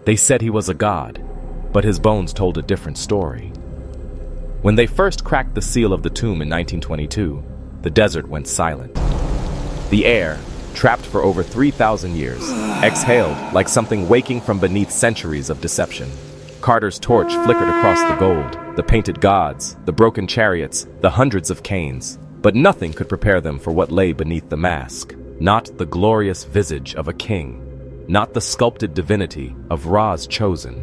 They said he was a god, but his bones told a different story. When they first cracked the seal of the tomb in 1922, the desert went silent. The air, trapped for over 3,000 years, exhaled like something waking from beneath centuries of deception. Carter's torch flickered across the gold, the painted gods, the broken chariots, the hundreds of canes. But nothing could prepare them for what lay beneath the mask. Not the glorious visage of a king, not the sculpted divinity of Ra's chosen.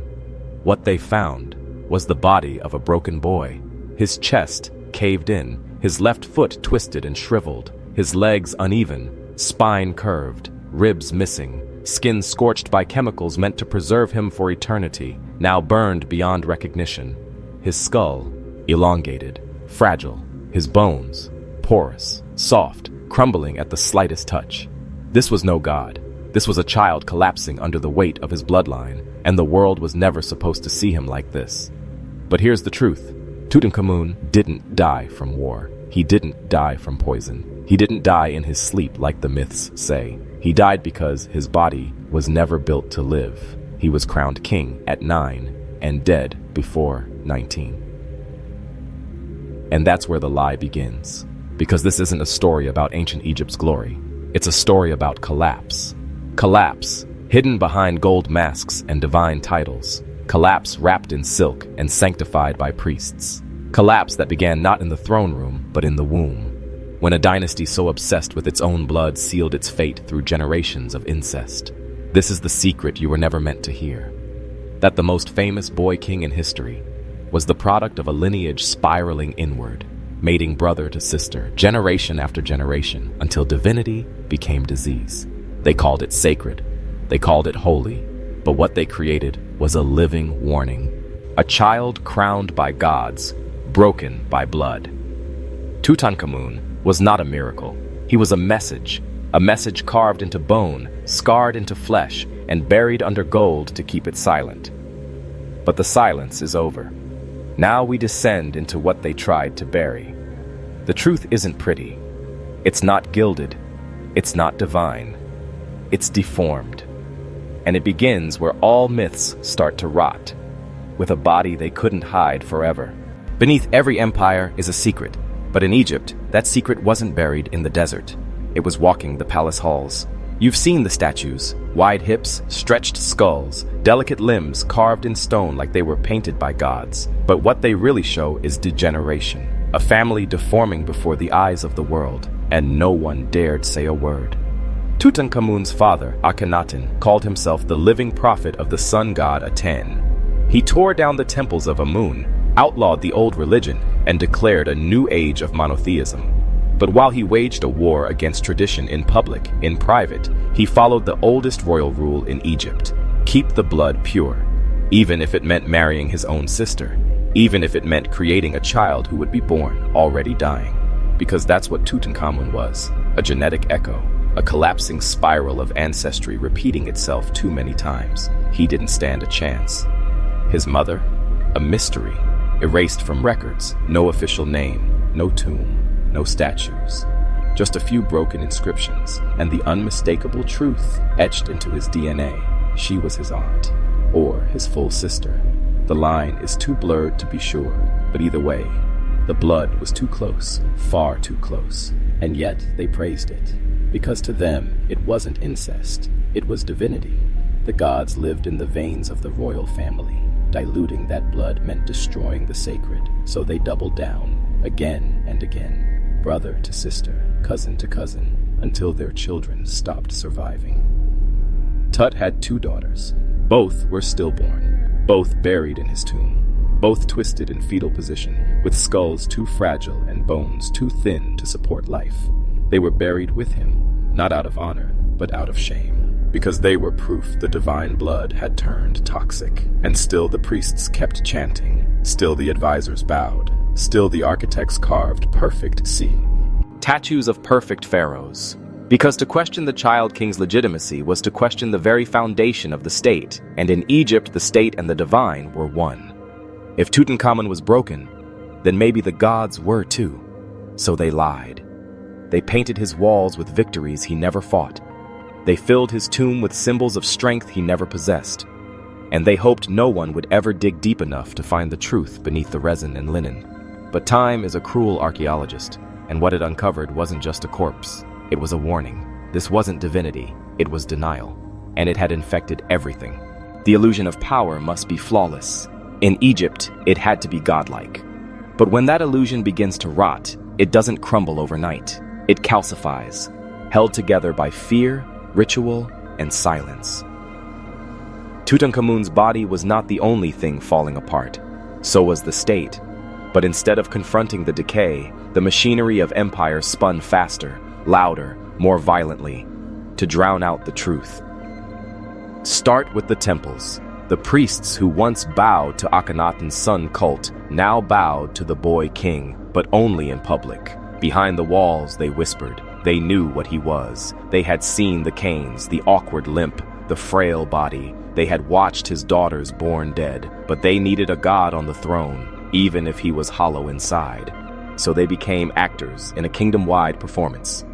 What they found was the body of a broken boy, his chest caved in, his left foot twisted and shriveled, his legs uneven, spine curved, ribs missing, skin scorched by chemicals meant to preserve him for eternity, now burned beyond recognition. His skull, elongated, fragile, his bones, porous, soft, crumbling at the slightest touch. This was no god. This was a child collapsing under the weight of his bloodline, and the world was never supposed to see him like this. But here's the truth. Tutankhamun didn't die from war. He didn't die from poison. He didn't die in his sleep like the myths say. He died because his body was never built to live. He was crowned king at 9 and dead before 19. And that's where the lie begins. Because this isn't a story about ancient Egypt's glory. It's a story about collapse. Collapse, hidden behind gold masks and divine titles. Collapse wrapped in silk and sanctified by priests. Collapse that began not in the throne room, but in the womb. When a dynasty so obsessed with its own blood sealed its fate through generations of incest. This is the secret you were never meant to hear. That the most famous boy king in history was the product of a lineage spiraling inward, mating brother to sister, generation after generation, until divinity became disease. They called it sacred. They called it holy. But what they created was a living warning. A child crowned by gods, broken by blood. Tutankhamun was not a miracle. He was a message carved into bone, scarred into flesh, and buried under gold to keep it silent. But the silence is over. Now we descend into what they tried to bury. The truth isn't pretty. It's not gilded. It's not divine. It's deformed. And it begins where all myths start to rot, with a body they couldn't hide forever. Beneath every empire is a secret, but in Egypt, that secret wasn't buried in the desert. It was walking the palace halls. You've seen the statues, wide hips, stretched skulls, delicate limbs carved in stone like they were painted by gods. But what they really show is degeneration, a family deforming before the eyes of the world, and no one dared say a word. Tutankhamun's father, Akhenaten, called himself the living prophet of the sun god Aten. He tore down the temples of Amun, outlawed the old religion, and declared a new age of monotheism. But while he waged a war against tradition in public, in private, he followed the oldest royal rule in Egypt: keep the blood pure, even if it meant marrying his own sister, even if it meant creating a child who would be born already dying. Because that's what Tutankhamun was, a genetic echo. A collapsing spiral of ancestry repeating itself too many times. He didn't stand a chance. His mother, a mystery, erased from records, no official name, no tomb, no statues. Just a few broken inscriptions, and the unmistakable truth etched into his DNA. She was his aunt, or his full sister. The line is too blurred to be sure, but either way, the blood was too close, far too close, and yet they praised it. Because to them, it wasn't incest, it was divinity. The gods lived in the veins of the royal family. Diluting that blood meant destroying the sacred, so they doubled down, again and again, brother to sister, cousin to cousin, until their children stopped surviving. Tut had 2 daughters. Both were stillborn, both buried in his tomb, both twisted in fetal position, with skulls too fragile and bones too thin to support life. They were buried with him, not out of honor, but out of shame, because they were proof the divine blood had turned toxic. And still the priests kept chanting, still the advisors bowed, still the architects carved perfect statues of perfect pharaohs. Because to question the child king's legitimacy was to question the very foundation of the state, and in Egypt the state and the divine were one. If Tutankhamun was broken, then maybe the gods were too. So they lied. They painted his walls with victories he never fought. They filled his tomb with symbols of strength he never possessed. and they hoped no one would ever dig deep enough to find the truth beneath the resin and linen. But time is a cruel archaeologist, and what it uncovered wasn't just a corpse. It was a warning. This wasn't divinity, it was denial, and it had infected everything. The illusion of power must be flawless. In Egypt, it had to be godlike. But when that illusion begins to rot, it doesn't crumble overnight. It calcifies, held together by fear, ritual, and silence. Tutankhamun's body was not the only thing falling apart. So was the state. But instead of confronting the decay, the machinery of empire spun faster, louder, more violently, to drown out the truth. Start with the temples. The priests who once bowed to Akhenaten's sun cult now bowed to the boy king, but only in public. Behind the walls, they whispered. They knew what he was. They had seen the canes, the awkward limp, the frail body. They had watched his daughters born dead, but they needed a god on the throne, even if he was hollow inside. So they became actors in a kingdom-wide performance.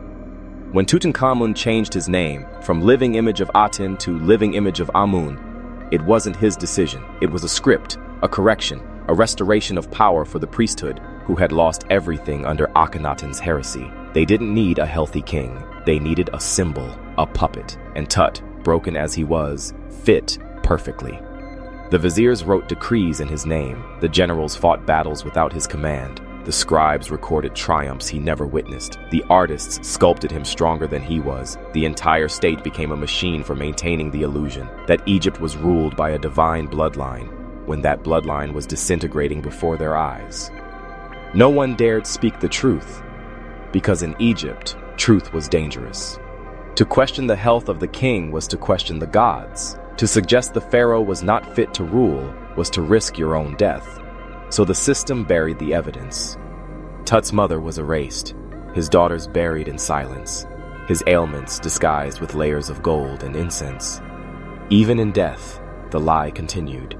When Tutankhamun changed his name from living image of Aten to living image of Amun, it wasn't his decision. It was a script, a correction, a restoration of power for the priesthood who had lost everything under Akhenaten's heresy. They didn't need a healthy king. They needed a symbol, a puppet, and Tut, broken as he was, fit perfectly. The viziers wrote decrees in his name. The generals fought battles without his command. The scribes recorded triumphs he never witnessed. The artists sculpted him stronger than he was. The entire state became a machine for maintaining the illusion that Egypt was ruled by a divine bloodline, when that bloodline was disintegrating before their eyes. No one dared speak the truth, because in Egypt, truth was dangerous. To question the health of the king was to question the gods. To suggest the pharaoh was not fit to rule was to risk your own death. So the system buried the evidence. Tut's mother was erased, his daughters buried in silence, his ailments disguised with layers of gold and incense. Even in death, the lie continued.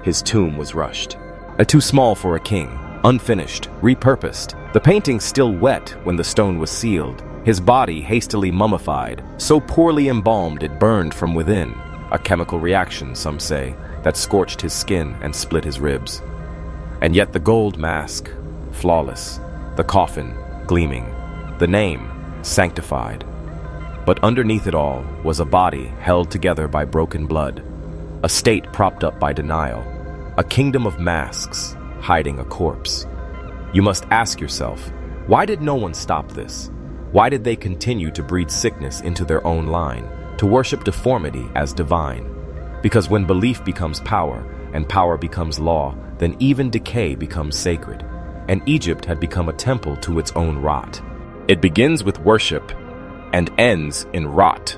His tomb was rushed. Too small for a king, unfinished, repurposed. The painting still wet when the stone was sealed. His body hastily mummified, so poorly embalmed it burned from within. A chemical reaction, some say, that scorched his skin and split his ribs. And yet the gold mask, flawless, the coffin, gleaming, the name, sanctified. But underneath it all was a body held together by broken blood, a state propped up by denial, a kingdom of masks hiding a corpse. You must ask yourself, why did no one stop this? Why did they continue to breed sickness into their own line, to worship deformity as divine? Because when belief becomes power, and power becomes law, then even decay becomes sacred. And Egypt had become a temple to its own rot. It begins with worship, and ends in rot.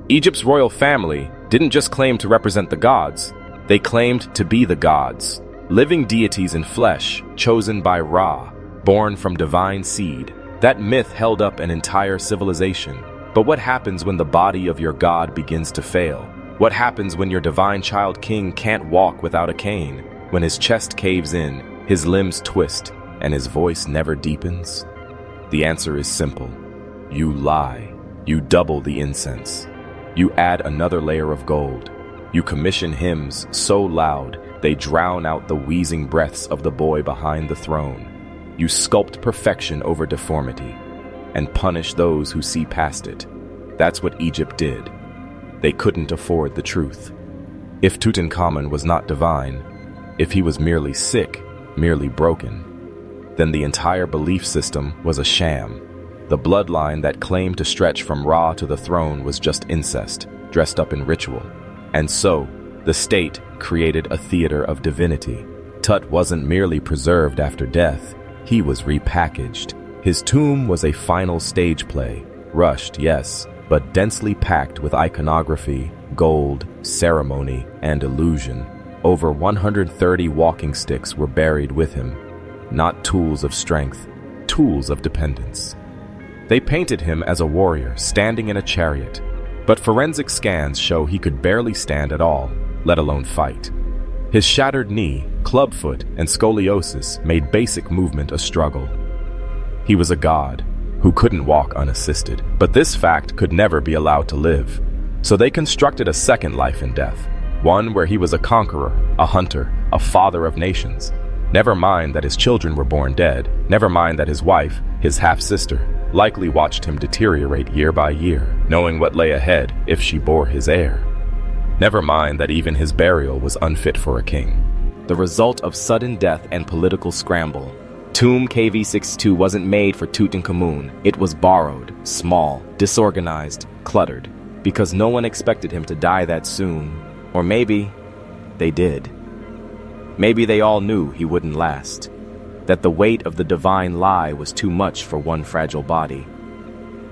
Egypt's royal family didn't just claim to represent the gods, they claimed to be the gods, living deities in flesh, chosen by Ra, born from divine seed. That myth held up an entire civilization. But what happens when the body of your god begins to fail? What happens when your divine child king can't walk without a cane? When his chest caves in, his limbs twist, and his voice never deepens? The answer is simple. You lie. You double the incense. You add another layer of gold. You commission hymns so loud they drown out the wheezing breaths of the boy behind the throne. You sculpt perfection over deformity and punish those who see past it. That's what Egypt did. They couldn't afford the truth. If Tutankhamun was not divine, if he was merely sick, merely broken, then the entire belief system was a sham. The bloodline that claimed to stretch from Ra to the throne was just incest, dressed up in ritual. And so, the state created a theater of divinity. Tut wasn't merely preserved after death, he was repackaged. His tomb was a final stage play, rushed, yes, but densely packed with iconography, gold, ceremony, and illusion. Over 130 walking sticks were buried with him, not tools of strength, tools of dependence. They painted him as a warrior standing in a chariot, but forensic scans show he could barely stand at all, let alone fight. His shattered knee, clubfoot, and scoliosis made basic movement a struggle. He was a god who couldn't walk unassisted, but this fact could never be allowed to live. So they constructed a second life in death, one where he was a conqueror, a hunter, a father of nations. Never mind that his children were born dead, never mind that his wife, his half-sister, likely watched him deteriorate year by year, knowing what lay ahead if she bore his heir. Never mind that even his burial was unfit for a king. The result of sudden death and political scramble. Tomb KV-62 wasn't made for Tutankhamun. It was borrowed, small, disorganized, cluttered, because no one expected him to die that soon. Or maybe they did. Maybe they all knew he wouldn't last, that the weight of the divine lie was too much for one fragile body.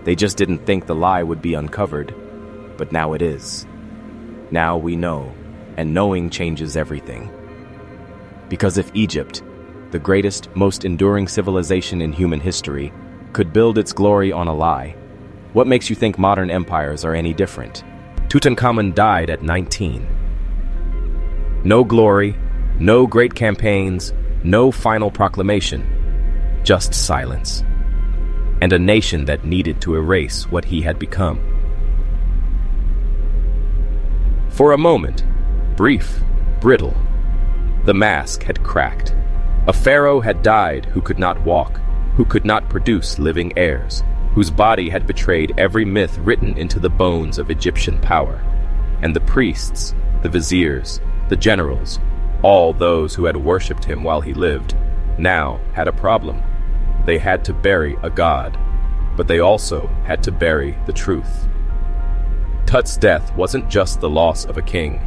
They just didn't think the lie would be uncovered, but now it is. Now we know, and knowing changes everything. Because if Egypt, the greatest, most enduring civilization in human history, could build its glory on a lie, what makes you think modern empires are any different? Tutankhamun died at 19. No glory, no great campaigns, no final proclamation, just silence. And a nation that needed to erase what he had become. For a moment, brief, brittle, the mask had cracked. A pharaoh had died who could not walk, who could not produce living heirs, whose body had betrayed every myth written into the bones of Egyptian power. And the priests, the viziers, the generals, all those who had worshipped him while he lived, now had a problem. They had to bury a god, but they also had to bury the truth. Tut's death wasn't just the loss of a king.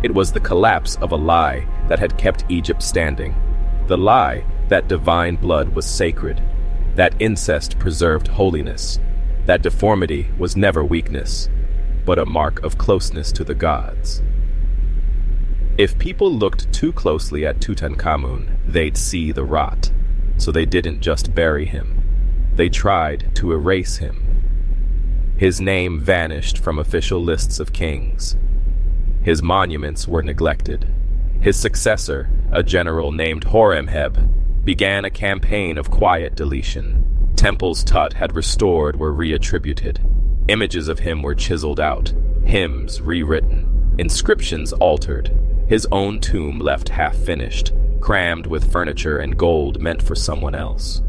It was the collapse of a lie that had kept Egypt standing. The lie that divine blood was sacred, that incest preserved holiness, that deformity was never weakness, but a mark of closeness to the gods. If people looked too closely at Tutankhamun, they'd see the rot. So they didn't just bury him. They tried to erase him. His name vanished from official lists of kings. His monuments were neglected. His successor, a general named Horemheb, began a campaign of quiet deletion. Temples Tut had restored were reattributed. Images of him were chiseled out, hymns rewritten, inscriptions altered. His own tomb left half-finished, crammed with furniture and gold meant for someone else.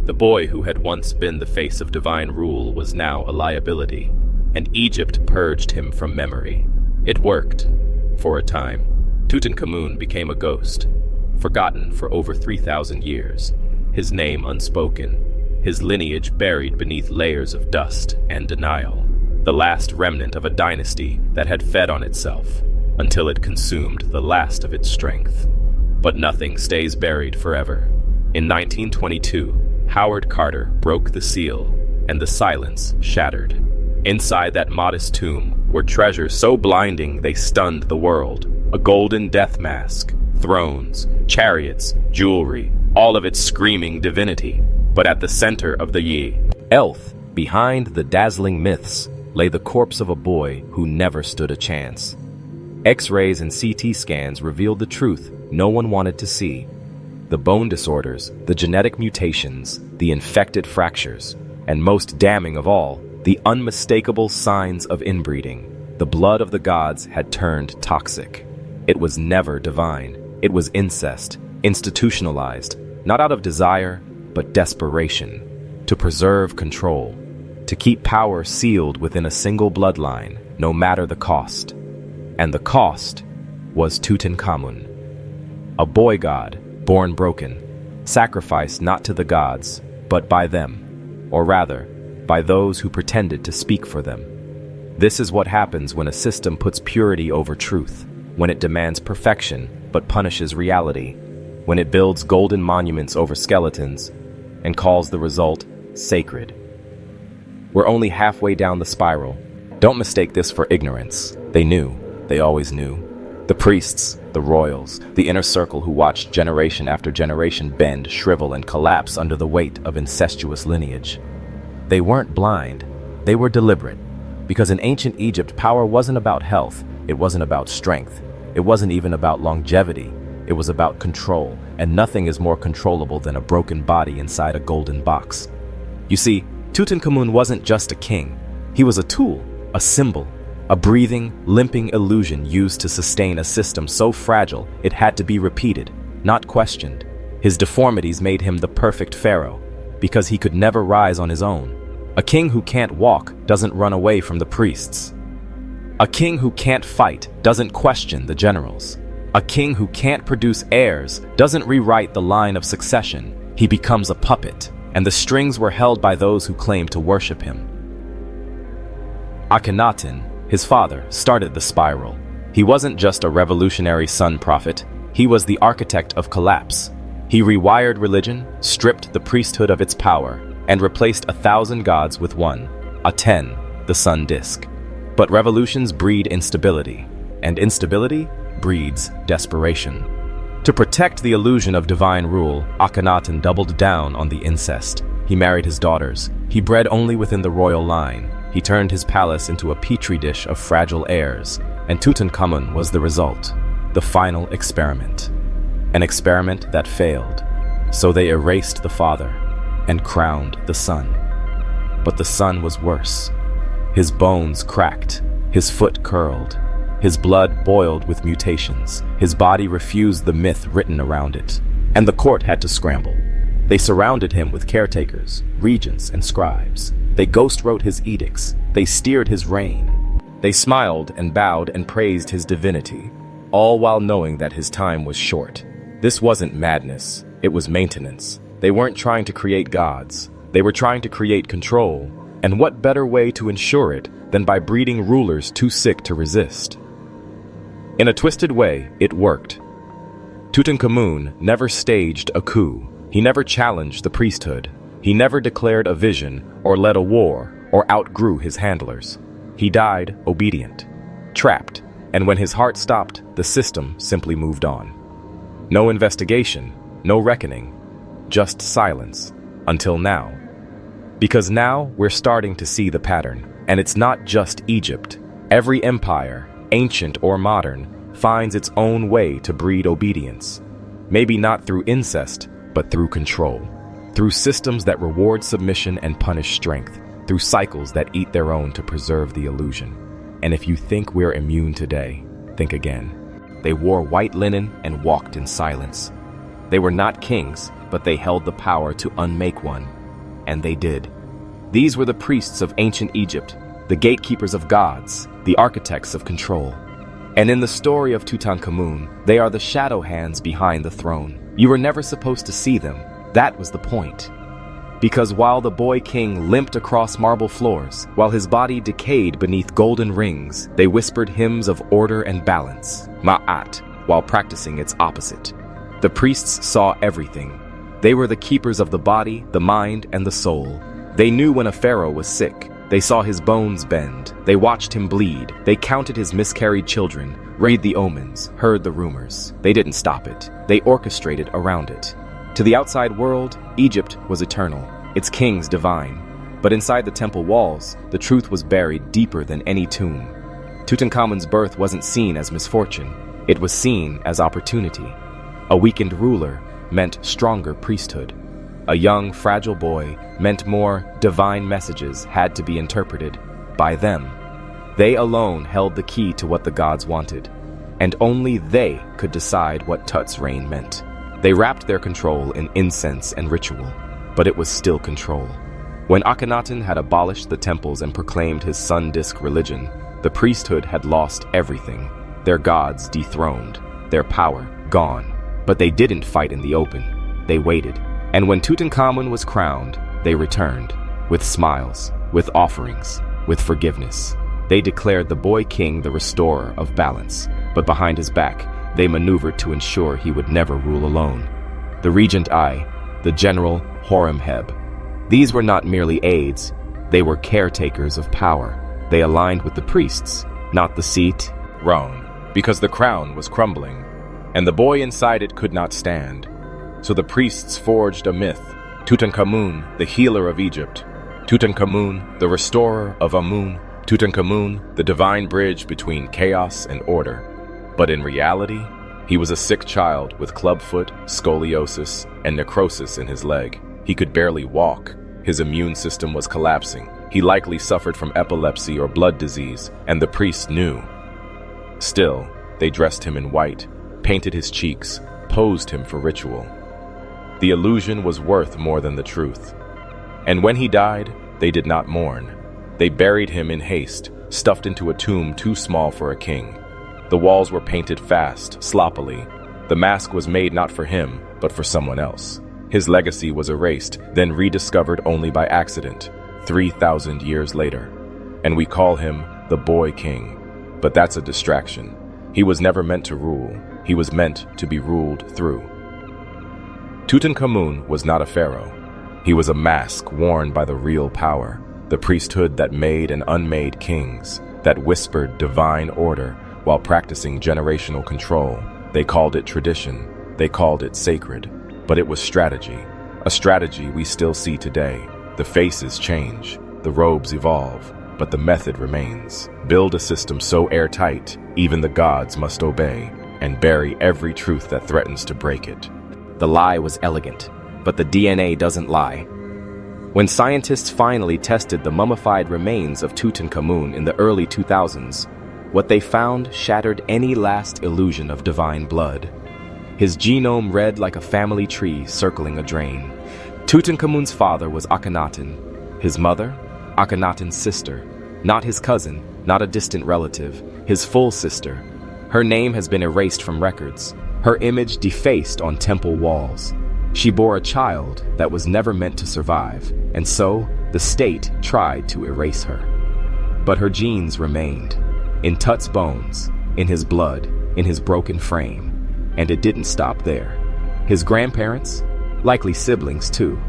The boy who had once been the face of divine rule was now a liability, and Egypt purged him from memory. It worked, for a time. Tutankhamun became a ghost, forgotten for over 3,000 years, his name unspoken, his lineage buried beneath layers of dust and denial, the last remnant of a dynasty that had fed on itself, until it consumed the last of its strength. But nothing stays buried forever. In 1922, Howard Carter broke the seal, and the silence shattered. Inside that modest tomb were treasures so blinding they stunned the world. A golden death mask, thrones, chariots, jewelry, all of it screaming divinity. But at the center of the Elf, behind the dazzling myths, lay the corpse of a boy who never stood a chance. X-rays and CT scans revealed the truth no one wanted to see. The bone disorders, the genetic mutations, the infected fractures, and most damning of all, the unmistakable signs of inbreeding. The blood of the gods had turned toxic. It was never divine. It was incest, institutionalized, not out of desire, but desperation, to preserve control, to keep power sealed within a single bloodline, no matter the cost. And the cost was Tutankhamun, a boy god, born broken, sacrificed not to the gods, but by them, or rather, by those who pretended to speak for them. This is what happens when a system puts purity over truth, when it demands perfection but punishes reality, when it builds golden monuments over skeletons and calls the result sacred. We're only halfway down the spiral. Don't mistake this for ignorance. They knew. They always knew. The priests, the royals, the inner circle who watched generation after generation bend, shrivel, and collapse under the weight of incestuous lineage. They weren't blind. They were deliberate. Because in ancient Egypt, power wasn't about health. It wasn't about strength. It wasn't even about longevity. It was about control, and nothing is more controllable than a broken body inside a golden box. You see, Tutankhamun wasn't just a king. He was a tool, a symbol, a breathing, limping illusion used to sustain a system so fragile it had to be repeated, not questioned. His deformities made him the perfect pharaoh, because he could never rise on his own. A king who can't walk doesn't run away from the priests. A king who can't fight doesn't question the generals. A king who can't produce heirs doesn't rewrite the line of succession. He becomes a puppet, and the strings were held by those who claimed to worship him. Akhenaten, his father, started the spiral. He wasn't just a revolutionary sun prophet, he was the architect of collapse. He rewired religion, stripped the priesthood of its power, and replaced 1,000 gods with one, Aten, the sun disk. But revolutions breed instability, and instability breeds desperation. To protect the illusion of divine rule, Akhenaten doubled down on the incest. He married his daughters. He bred only within the royal line. He turned his palace into a petri dish of fragile heirs, and Tutankhamun was the result, the final experiment. An experiment that failed. So they erased the father and crowned the son. But the son was worse. His bones cracked, his foot curled, his blood boiled with mutations. His body refused the myth written around it, and the court had to scramble. They surrounded him with caretakers, regents, and scribes. They ghost-wrote his edicts. They steered his reign. They smiled and bowed and praised his divinity, all while knowing that his time was short. This wasn't madness, it was maintenance. They weren't trying to create gods. They were trying to create control. And what better way to ensure it than by breeding rulers too sick to resist? In a twisted way, it worked. Tutankhamun never staged a coup. He never challenged the priesthood. He never declared a vision or led a war or outgrew his handlers. He died obedient, trapped, and when his heart stopped, the system simply moved on. No investigation, no reckoning, just silence, until now. Because now we're starting to see the pattern, and it's not just Egypt. Every empire, ancient or modern, finds its own way to breed obedience. Maybe not through incest, but through control. Through systems that reward submission and punish strength. Through cycles that eat their own to preserve the illusion. And if you think we're immune today, think again. They wore white linen and walked in silence. They were not kings, but they held the power to unmake one. And they did. These were the priests of ancient Egypt, the gatekeepers of gods, the architects of control. And in the story of Tutankhamun, they are the shadow hands behind the throne. You were never supposed to see them. That was the point. Because while the boy king limped across marble floors, while his body decayed beneath golden rings, they whispered hymns of order and balance, ma'at, while practicing its opposite. The priests saw everything. They were the keepers of the body, the mind, and the soul. They knew when a pharaoh was sick. They saw his bones bend. They watched him bleed. They counted his miscarried children, read the omens, heard the rumors. They didn't stop it. They orchestrated around it. To the outside world, Egypt was eternal, its kings divine. But inside the temple walls, the truth was buried deeper than any tomb. Tutankhamun's birth wasn't seen as misfortune. It was seen as opportunity. A weakened ruler meant stronger priesthood. A young, fragile boy meant more divine messages had to be interpreted by them. They alone held the key to what the gods wanted, and only they could decide what Tut's reign meant. They wrapped their control in incense and ritual, but it was still control. When Akhenaten had abolished the temples and proclaimed his sun disk religion, the priesthood had lost everything. Their gods dethroned, their power gone. But they didn't fight in the open. They waited. And when Tutankhamun was crowned, they returned, with smiles, with offerings, with forgiveness. They declared the boy king the restorer of balance, but behind his back, they maneuvered to ensure he would never rule alone. The regent Ai, the general Horemheb. These were not merely aides, they were caretakers of power. They aligned with the priests, not the seat, Rome, because the crown was crumbling, and the boy inside it could not stand. So the priests forged a myth, Tutankhamun, the healer of Egypt, Tutankhamun, the restorer of Amun, Tutankhamun, the divine bridge between chaos and order. But in reality, he was a sick child with clubfoot, scoliosis, and necrosis in his leg. He could barely walk. His immune system was collapsing. He likely suffered from epilepsy or blood disease, and the priests knew. Still, they dressed him in white, painted his cheeks, posed him for ritual. The illusion was worth more than the truth. And when he died, they did not mourn. They buried him in haste, stuffed into a tomb too small for a king. The walls were painted fast, sloppily. The mask was made not for him, but for someone else. His legacy was erased, then rediscovered only by accident, 3,000 years later. And we call him the Boy King. But that's a distraction. He was never meant to rule. He was meant to be ruled through. Tutankhamun was not a pharaoh. He was a mask worn by the real power, the priesthood that made and unmade kings, that whispered divine order while practicing generational control. They called it tradition. They called it sacred. But it was strategy, a strategy we still see today. The faces change, the robes evolve, but the method remains. Build a system so airtight, even the gods must obey, and bury every truth that threatens to break it. The lie was elegant, but the DNA doesn't lie. When scientists finally tested the mummified remains of Tutankhamun in the early 2000s, what they found shattered any last illusion of divine blood. His genome read like a family tree circling a drain. Tutankhamun's father was Akhenaten. His mother, Akhenaten's sister. Not his cousin, not a distant relative, his full sister. Her name has been erased from records, her image defaced on temple walls. She bore a child that was never meant to survive, and so the state tried to erase her. But her genes remained, in Tut's bones, in his blood, in his broken frame. And it didn't stop there. His grandparents, likely siblings too.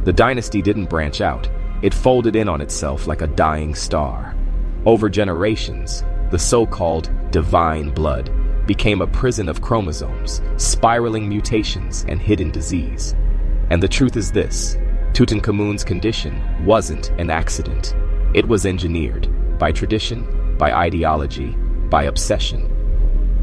The dynasty didn't branch out. It folded in on itself like a dying star. Over generations, the so-called divine blood became a prison of chromosomes, spiraling mutations, and hidden disease. And the truth is this: Tutankhamun's condition wasn't an accident. It was engineered by tradition, by ideology, by obsession.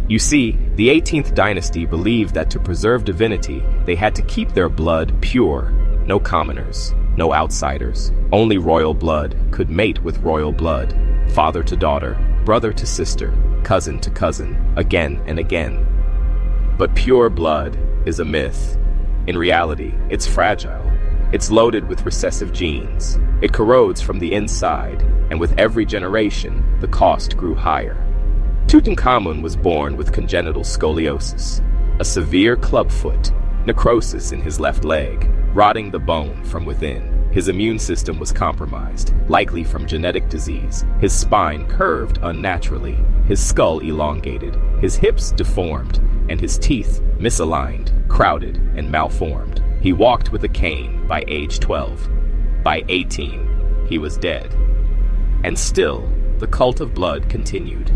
You see, the 18th dynasty believed that to preserve divinity, they had to keep their blood pure. No commoners, no outsiders. Only royal blood could mate with royal blood. Father to daughter, brother to sister, cousin to cousin, again and again. But pure blood is a myth. In reality, it's fragile. It's loaded with recessive genes. It corrodes from the inside, and with every generation, the cost grew higher. Tutankhamun was born with congenital scoliosis, a severe clubfoot, necrosis in his left leg, rotting the bone from within. His immune system was compromised, likely from genetic disease. His spine curved unnaturally, his skull elongated, his hips deformed, and his teeth misaligned, crowded, and malformed. He walked with a cane by age 12. By 18, he was dead. And still, the cult of blood continued.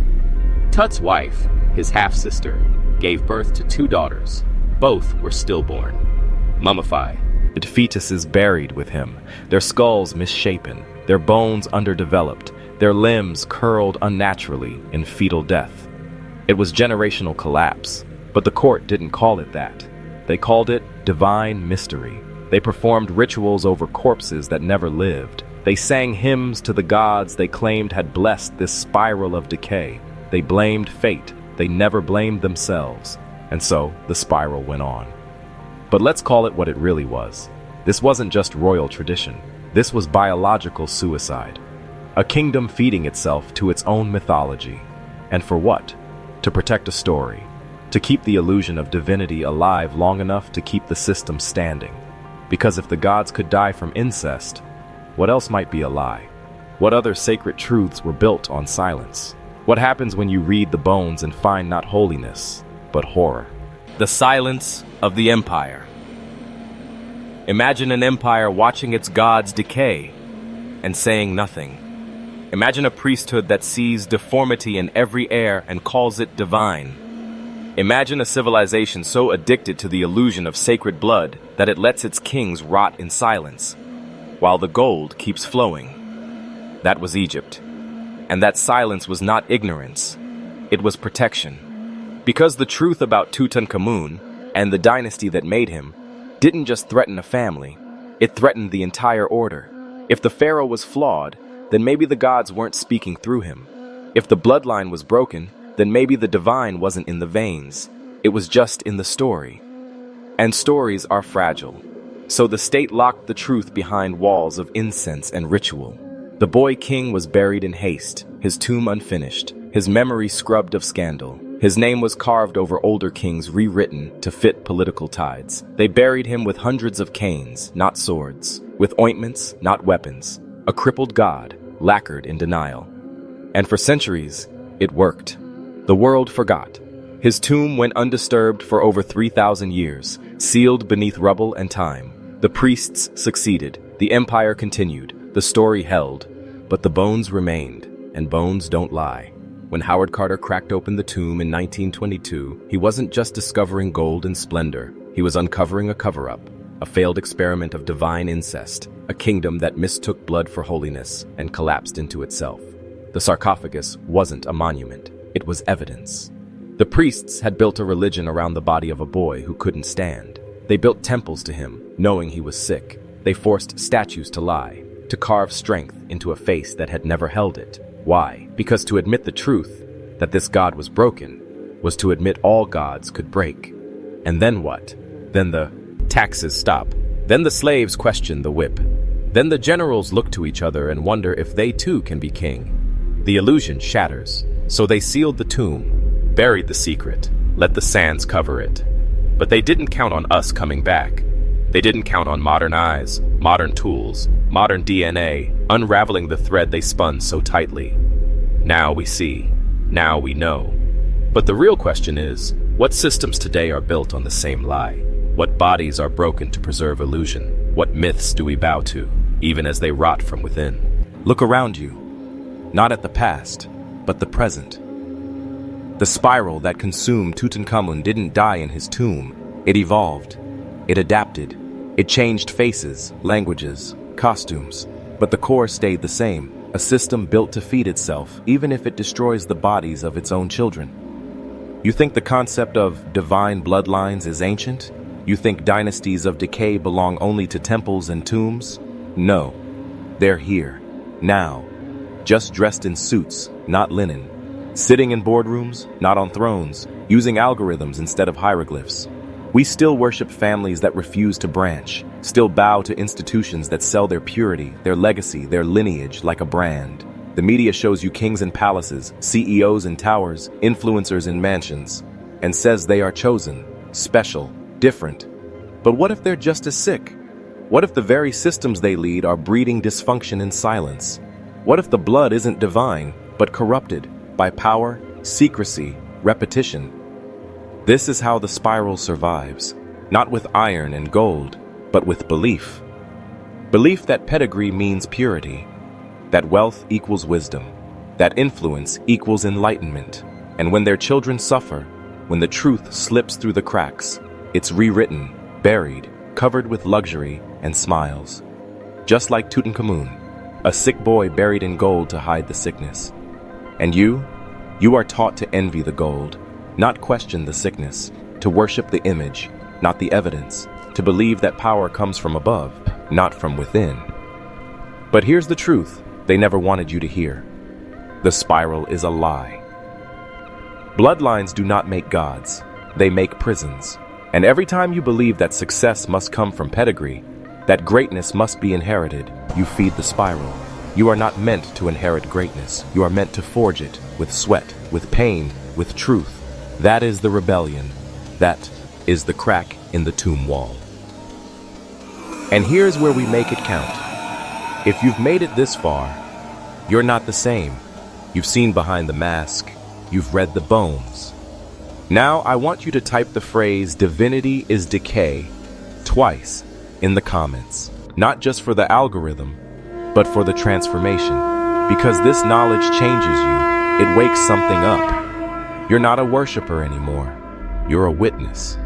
Tut's wife, his half-sister, gave birth to 2 daughters. Both were stillborn, mummified. Fetuses buried with him, their skulls misshapen, their bones underdeveloped, their limbs curled unnaturally in fetal death. It was generational collapse, but the court didn't call it that. They called it divine mystery. They performed rituals over corpses that never lived. They sang hymns to the gods they claimed had blessed this spiral of decay. They blamed fate. They never blamed themselves. And so the spiral went on. But let's call it what it really was. This wasn't just royal tradition. This was biological suicide. A kingdom feeding itself to its own mythology. And for what? To protect a story. To keep the illusion of divinity alive long enough to keep the system standing. Because if the gods could die from incest, what else might be a lie? What other sacred truths were built on silence? What happens when you read the bones and find not holiness, but horror? The silence of the empire. Imagine an empire watching its gods decay and saying nothing. Imagine a priesthood that sees deformity in every heir and calls it divine. Imagine a civilization so addicted to the illusion of sacred blood that it lets its kings rot in silence, while the gold keeps flowing. That was Egypt. And that silence was not ignorance, it was protection. Because the truth about Tutankhamun and the dynasty that made him didn't just threaten a family, it threatened the entire order. If the pharaoh was flawed, then maybe the gods weren't speaking through him. If the bloodline was broken, then maybe the divine wasn't in the veins. It was just in the story. And stories are fragile. So the state locked the truth behind walls of incense and ritual. The boy king was buried in haste, his tomb unfinished, his memory scrubbed of scandal. His name was carved over older kings, rewritten to fit political tides. They buried him with hundreds of canes, not swords, with ointments, not weapons, a crippled god, lacquered in denial. And for centuries, it worked. The world forgot. His tomb went undisturbed for over 3,000 years, sealed beneath rubble and time. The priests succeeded, the empire continued, the story held, but the bones remained, and bones don't lie. When Howard Carter cracked open the tomb in 1922, he wasn't just discovering gold and splendor. He was uncovering a cover-up, a failed experiment of divine incest, a kingdom that mistook blood for holiness and collapsed into itself. The sarcophagus wasn't a monument, it was evidence. The priests had built a religion around the body of a boy who couldn't stand. They built temples to him, knowing he was sick. They forced statues to lie, to carve strength into a face that had never held it. Why? Because to admit the truth, that this god was broken, was to admit all gods could break. And then what? Then the taxes stop. Then the slaves question the whip. Then the generals look to each other and wonder if they too can be king. The illusion shatters. So they sealed the tomb, buried the secret, let the sands cover it. But they didn't count on us coming back. They didn't count on modern eyes, modern tools, modern DNA, unraveling the thread they spun so tightly. Now we see. Now we know. But the real question is, what systems today are built on the same lie? What bodies are broken to preserve illusion? What myths do we bow to, even as they rot from within? Look around you. Not at the past, but the present. The spiral that consumed Tutankhamun didn't die in his tomb. It evolved. It adapted. It changed faces, languages, costumes. But the core stayed the same. A system built to feed itself, even if it destroys the bodies of its own children. You think the concept of divine bloodlines is ancient? You think dynasties of decay belong only to temples and tombs? No. They're here. Now. Just dressed in suits, not linen. Sitting in boardrooms, not on thrones. Using algorithms instead of hieroglyphs. We still worship families that refuse to branch, still bow to institutions that sell their purity, their legacy, their lineage like a brand. The media shows you kings in palaces, CEOs in towers, influencers in mansions, and says they are chosen, special, different. But what if they're just as sick? What if the very systems they lead are breeding dysfunction in silence? What if the blood isn't divine, but corrupted by power, secrecy, repetition? This is how the spiral survives, not with iron and gold, but with belief. Belief that pedigree means purity, that wealth equals wisdom, that influence equals enlightenment, and when their children suffer, when the truth slips through the cracks, it's rewritten, buried, covered with luxury and smiles. Just like Tutankhamun, a sick boy buried in gold to hide the sickness. And you are taught to envy the gold, not question the sickness, to worship the image, not the evidence, to believe that power comes from above, not from within. But here's the truth they never wanted you to hear. The spiral is a lie. Bloodlines do not make gods, they make prisons. And every time you believe that success must come from pedigree, that greatness must be inherited, you feed the spiral. You are not meant to inherit greatness. You are meant to forge it with sweat, with pain, with truth. That is the rebellion. That is the crack in the tomb wall. And here's where we make it count. If you've made it this far, you're not the same. You've seen behind the mask. You've read the bones. Now I want you to type the phrase "divinity is decay" twice in the comments. Not just for the algorithm, but for the transformation. Because this knowledge changes you. It wakes something up. You're not a worshiper anymore. You're a witness.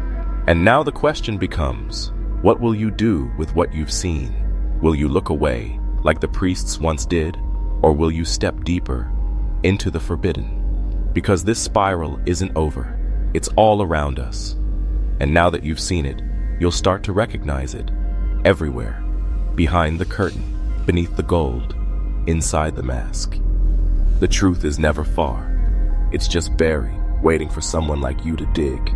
And now the question becomes, what will you do with what you've seen? Will you look away, like the priests once did? Or will you step deeper into the forbidden? Because this spiral isn't over. It's all around us. And now that you've seen it, you'll start to recognize it. Everywhere. Behind the curtain, beneath the gold, inside the mask. The truth is never far. It's just buried, waiting for someone like you to dig.